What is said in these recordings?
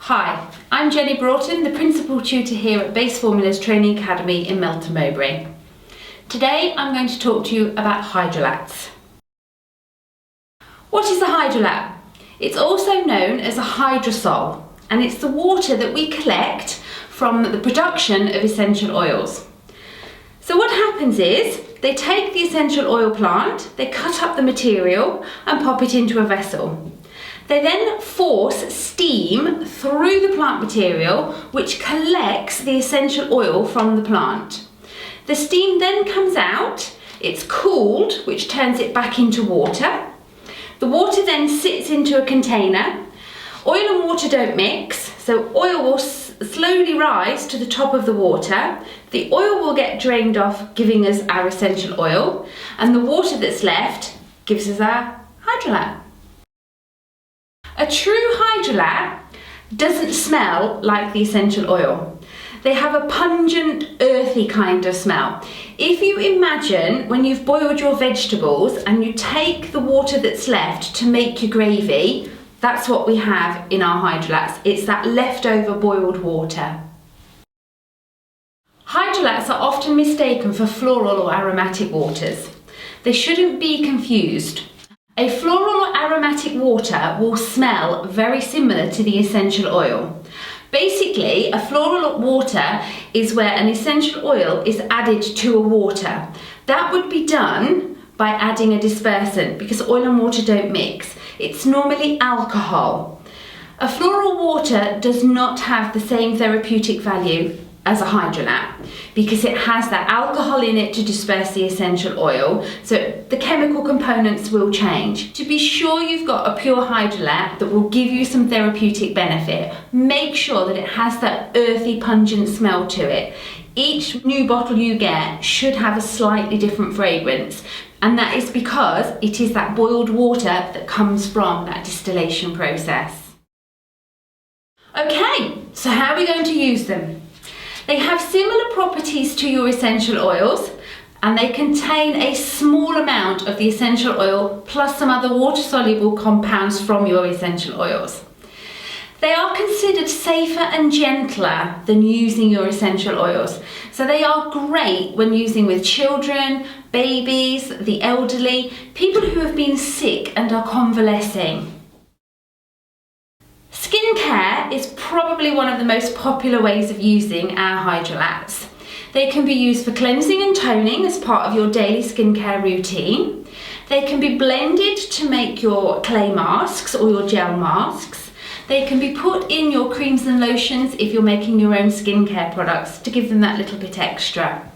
Hi, I'm Jeni Broughton, the Principal Tutor here at Base Formulas Training Academy in Melton Mowbray. Today I'm going to talk to you about hydrolats. What is a hydrolat? It's also known as a hydrosol, and it's the water that we collect from the production of essential oils. So what happens is, they take the essential oil plant, they cut up the material and pop it into a vessel. They then force steam through the plant material, which collects the essential oil from the plant. The steam then comes out, it's cooled, which turns it back into water. The water then sits into a container. Oil and water don't mix, so oil will slowly rise to the top of the water. The oil will get drained off, giving us our essential oil, and the water that's left gives us our hydrolat. A true hydrolat doesn't smell like the essential oil. They have a pungent, earthy kind of smell. If you imagine when you've boiled your vegetables and you take the water that's left to make your gravy, that's what we have in our hydrolats. It's that leftover boiled water. Hydrolats are often mistaken for floral or aromatic waters. They shouldn't be confused. A floral or aromatic water will smell very similar to the essential oil. Basically, a floral water is where an essential oil is added to a water. That would be done by adding a dispersant because oil and water don't mix. It's normally alcohol. A floral water does not have the same therapeutic value as a hydrolat because it has that alcohol in it to disperse the essential oil, so the chemical components will change. To be sure you've got a pure hydrolat that will give you some therapeutic benefit, make sure that it has that earthy, pungent smell to it. Each new bottle you get should have a slightly different fragrance, and that is because it is that boiled water that comes from that distillation process. Okay, so how are we going to use them? They have similar properties to your essential oils, and they contain a small amount of the essential oil plus some other water-soluble compounds from your essential oils. They are considered safer and gentler than using your essential oils, so they are great when using with children, babies, the elderly, people who have been sick and are convalescing. Skincare is probably one of the most popular ways of using our hydrolats. They can be used for cleansing and toning as part of your daily skincare routine. They can be blended to make your clay masks or your gel masks. They can be put in your creams and lotions if you're making your own skincare products to give them that little bit extra.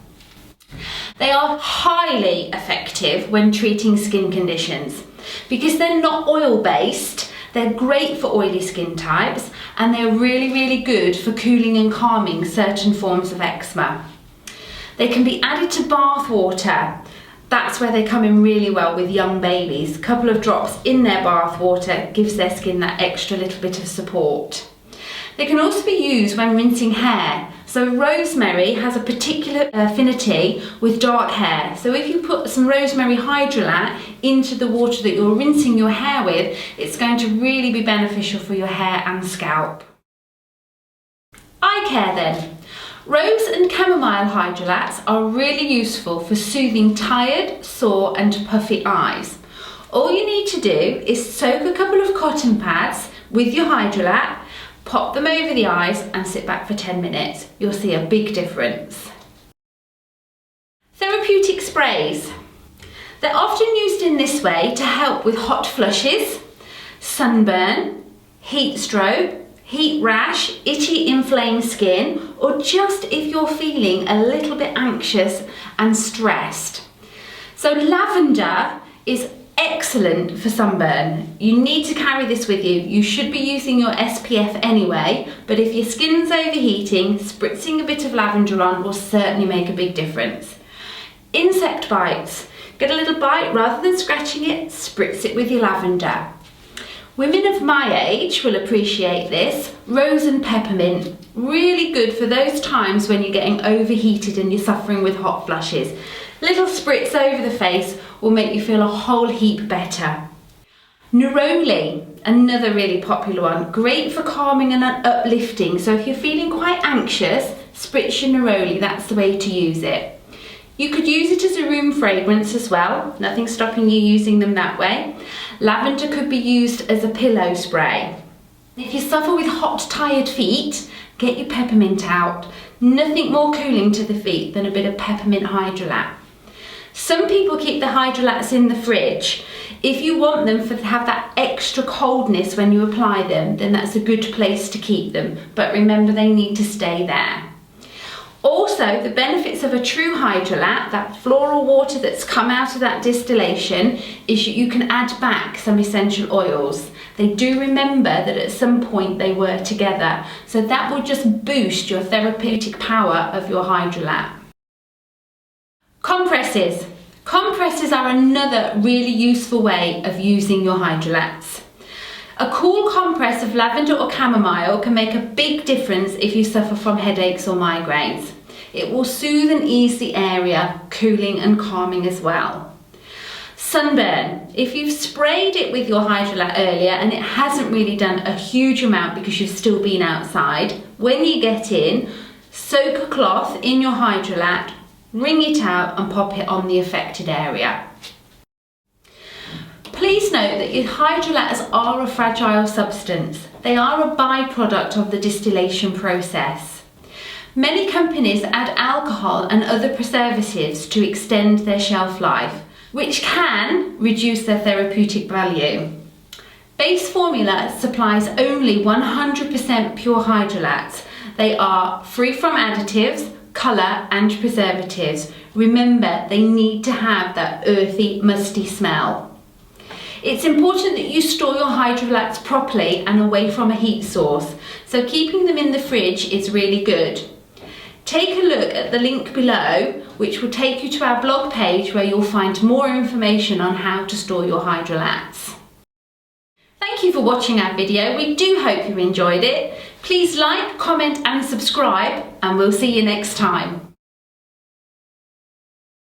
They are highly effective when treating skin conditions because they're not oil-based. They're great for oily skin types, and they're really good for cooling and calming certain forms of eczema. They can be added to bath water. That's where they come in really well with young babies. A couple of drops in their bath water gives their skin that extra little bit of support. They can also be used when rinsing hair. So rosemary has a particular affinity with dark hair. So if you put some rosemary hydrolat into the water that you're rinsing your hair with, it's going to really be beneficial for your hair and scalp. Eye care then. Rose and chamomile hydrolats are really useful for soothing tired, sore and puffy eyes. All you need to do is soak a couple of cotton pads with your hydrolat, pop them over the eyes and sit back for 10 minutes. You'll see a big difference. Therapeutic sprays. They're often used in this way to help with hot flushes, sunburn, heat stroke, heat rash, itchy inflamed skin, or just if you're feeling a little bit anxious and stressed. So lavender is excellent for sunburn. You need to carry this with you. You should be using your SPF anyway, but if your skin's overheating, spritzing a bit of lavender on will certainly make a big difference. Insect bites. Get a little bite, rather than scratching it, spritz it with your lavender. Women of my age will appreciate this. Rose and peppermint, really good for those times when you're getting overheated and you're suffering with hot flushes. Little spritz over the face will make you feel a whole heap better. Neroli, another really popular one. Great for calming and uplifting. So if you're feeling quite anxious, spritz your neroli, that's the way to use it. You could use it as a room fragrance as well. Nothing stopping you using them that way. Lavender could be used as a pillow spray. If you suffer with hot, tired feet, get your peppermint out. Nothing more cooling to the feet than a bit of peppermint hydrolat. Some people keep the hydrolats in the fridge. If you want them to have that extra coldness when you apply them, then that's a good place to keep them. But remember, they need to stay there. Also, the benefits of a true hydrolat, that floral water that's come out of that distillation, is you can add back some essential oils. They do remember that at some point they were together, so that will just boost your therapeutic power of your hydrolat. Compresses. Compresses are another really useful way of using your hydrolats. A cool compress of lavender or chamomile can make a big difference if you suffer from headaches or migraines. It will soothe and ease the area, cooling and calming as well. Sunburn. If you've sprayed it with your hydrolat earlier and it hasn't really done a huge amount because you've still been outside, when you get in, soak a cloth in your hydrolat, wring it out and pop it on the affected area. Please note that your hydrolats are a fragile substance. They are a byproduct of the distillation process. Many companies add alcohol and other preservatives to extend their shelf life, which can reduce their therapeutic value. Base Formula supplies only 100% pure hydrolats. They are free from additives, colour and preservatives. Remember, they need to have that earthy, musty smell. It's important that you store your hydrolats properly and away from a heat source, so keeping them in the fridge is really good. Take a look at the link below, which will take you to our blog page where you'll find more information on how to store your hydrolats. Thank you for watching our video. We do hope you enjoyed it. Please like, comment and subscribe, and we'll see you next time.